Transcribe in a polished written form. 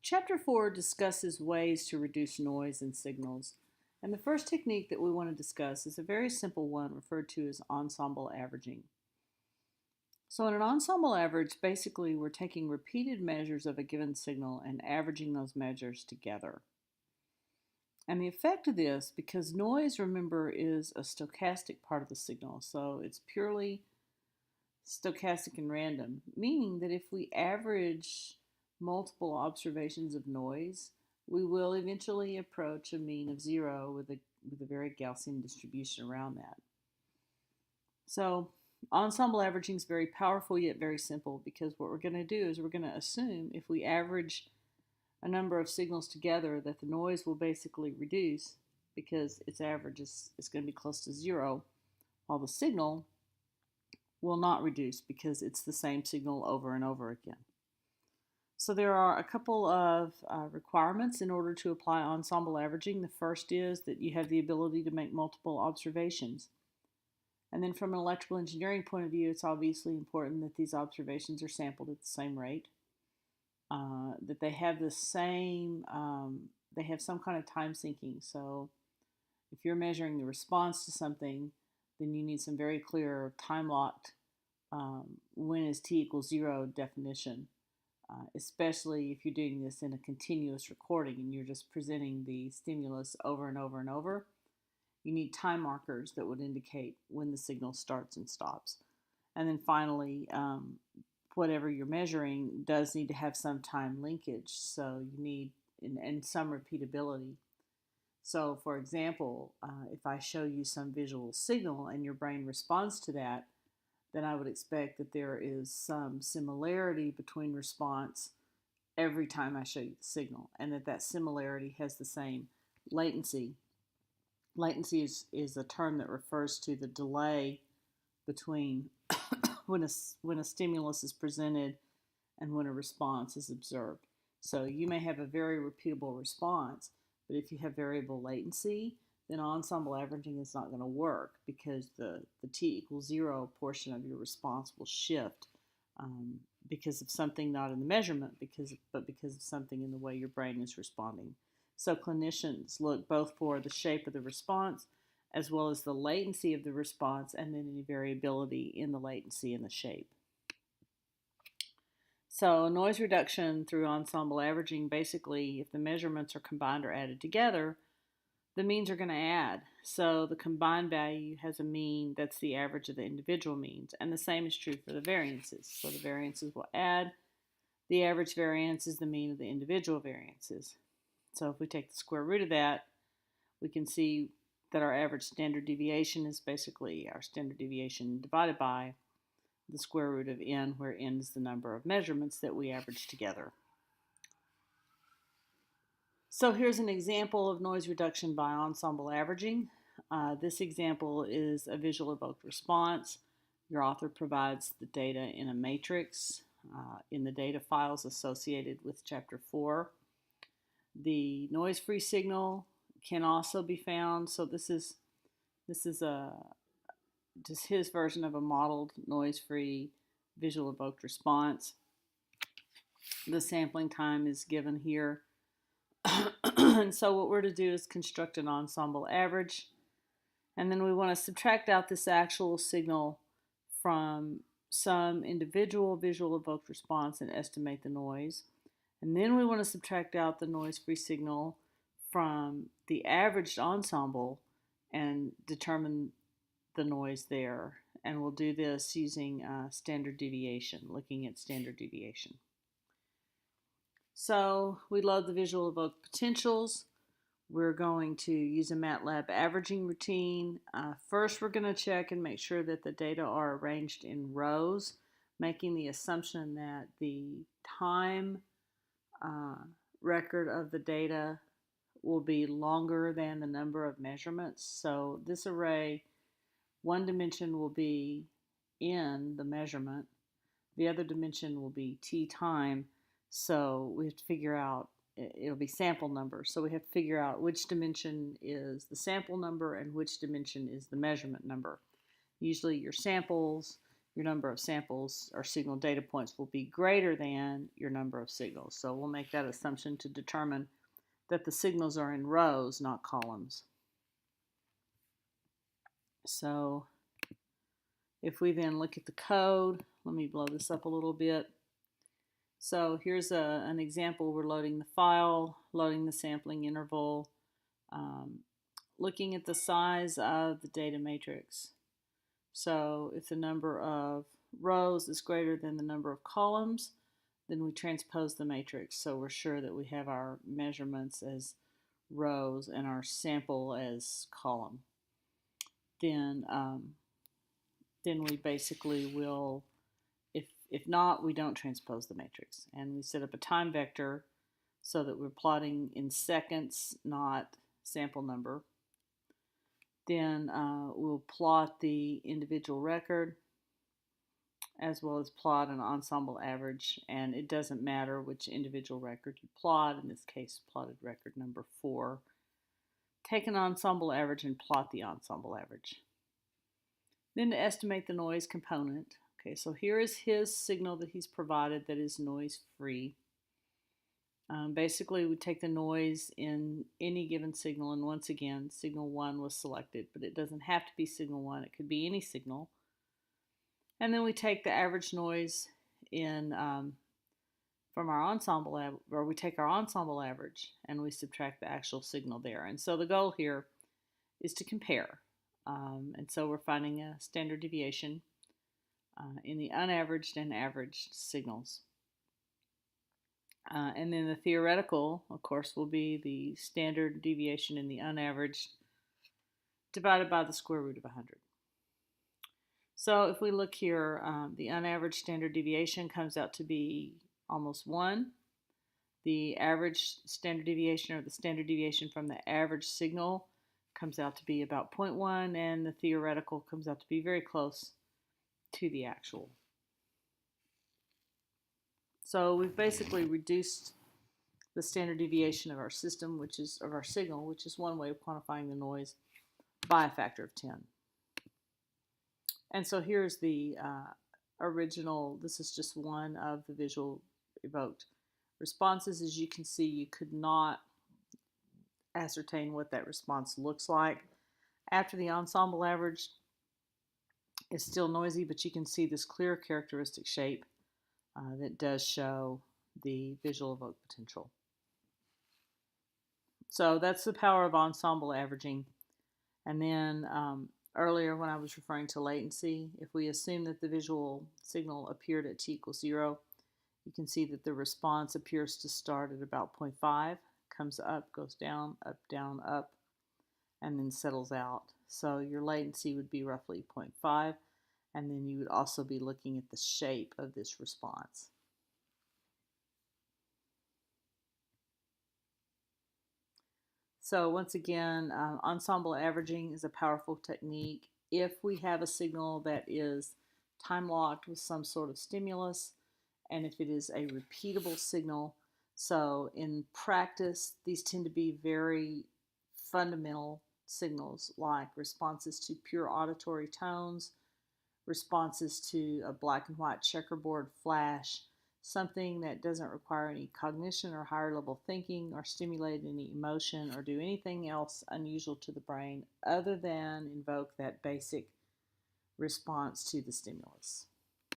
Chapter 4 discusses ways to reduce noise in signals, and the first technique that we want to discuss is a very simple one referred to as ensemble averaging. So in an ensemble average, basically we're taking repeated measures of a given signal and averaging those measures together. And the effect of this, because noise, remember, is a stochastic part of the signal, so it's purely stochastic and random, meaning that if we average multiple observations of noise, we will eventually approach a mean of zero with a very Gaussian distribution around that. So ensemble averaging is very powerful yet very simple, because what we're going to do is we're going to assume if we average a number of signals together that the noise will basically reduce because its average is going to be close to zero, while the signal will not reduce because it's the same signal over and over again. So there are a couple of requirements in order to apply ensemble averaging. The first is that you have the ability to make multiple observations. And then from an electrical engineering point of view, it's obviously important that these observations are sampled at the same rate, that they have the same, they have some kind of time syncing. So if you're measuring the response to something, then you need some very clear time-locked when is t equals zero definition, especially if you're doing this in a continuous recording and you're just presenting the stimulus over and over and over. You need time markers that would indicate when the signal starts and stops. And then finally, whatever you're measuring does need to have some time linkage, so you need and some repeatability. So for example, if I show you some visual signal and your brain responds to that, then I would expect that there is some similarity between response every time I show you the signal, and that similarity has the same latency. Latency is a term that refers to the delay between when a stimulus is presented and when a response is observed. So you may have a very repeatable response, but if you have variable latency, then ensemble averaging is not going to work, because the t equals zero portion of your response will shift because of something not in the measurement, but because of something in the way your brain is responding. So clinicians look both for the shape of the response as well as the latency of the response, and then any variability in the latency and the shape. So noise reduction through ensemble averaging, basically, if the measurements are combined or added together, the means are going to add. So the combined value has a mean that's the average of the individual means, and the same is true for the variances. So the variances will add. The average variance is the mean of the individual variances. So if we take the square root of that, we can see that our average standard deviation is basically our standard deviation divided by the square root of n, where n is the number of measurements that we average together. So here's an example of noise reduction by ensemble averaging. This example is a visual evoked response. Your author provides the data in a matrix in the data files associated with Chapter 4. The noise-free signal can also be found. So this is just his version of a modeled noise-free visual evoked response. The sampling time is given here. And so what we're to do is construct an ensemble average, and then we want to subtract out this actual signal from some individual visual evoked response and estimate the noise. And then we want to subtract out the noise-free signal from the averaged ensemble and determine the noise there. And we'll do this using standard deviation, looking at standard deviation. So we load the visual evoked potentials. We're going to use a MATLAB averaging routine. First, we're going to check and make sure that the data are arranged in rows, making the assumption that the time record of the data will be longer than the number of measurements. So this array, one dimension will be n, the measurement. The other dimension will be t time. So we have to figure out, it'll be sample number. So we have to figure out which dimension is the sample number and which dimension is the measurement number. Usually your samples your number of samples or signal data points will be greater than your number of signals. So we'll make that assumption to determine that the signals are in rows, not columns. So if we then look at the code, let me blow this up a little bit. So here's an example. We're loading the file, loading the sampling interval, looking at the size of the data matrix. So if the number of rows is greater than the number of columns, then we transpose the matrix. So we're sure that we have our measurements as rows and our sample as column. Then we basically will, if not, we don't transpose the matrix. And we set up a time vector so that we're plotting in seconds, not sample number. Then we'll plot the individual record as well as plot an ensemble average, and it doesn't matter which individual record you plot. In this case, plotted record number 4. Take an ensemble average and plot the ensemble average. Then to estimate the noise component. Okay, so here is his signal that he's provided that is noise free. Basically, we take the noise in any given signal, and once again, signal 1 was selected, but it doesn't have to be signal 1. It could be any signal. And then we take the average noise in from our ensemble, or we take our ensemble average and we subtract the actual signal there. And so the goal here is to compare. And so we're finding a standard deviation in the unaveraged and averaged signals. And then the theoretical, of course, will be the standard deviation in the unaveraged divided by the square root of 100. So if we look here, the unaveraged standard deviation comes out to be almost 1. The average standard deviation, or the standard deviation from the average signal, comes out to be about 0.1, and the theoretical comes out to be very close to the actual. So we've basically reduced the standard deviation of our system, which is of our signal, which is one way of quantifying the noise, by a factor of 10. And so here's the original. This is just one of the visual evoked responses. As you can see, you could not ascertain what that response looks like. After the ensemble average, it's still noisy, but you can see this clear characteristic shape that does show the visual evoked potential. So that's the power of ensemble averaging. And then earlier when I was referring to latency, if we assume that the visual signal appeared at t equals 0, you can see that the response appears to start at about 0.5, comes up, goes down, up, and then settles out. So your latency would be roughly 0.5, and then you would also be looking at the shape of this response. So once again, ensemble averaging is a powerful technique. If we have a signal that is time locked with some sort of stimulus, and if it is a repeatable signal, so in practice, these tend to be very fundamental signals, like responses to pure auditory tones, responses to a black and white checkerboard flash, something that doesn't require any cognition or higher level thinking or stimulate any emotion or do anything else unusual to the brain other than invoke that basic response to the stimulus.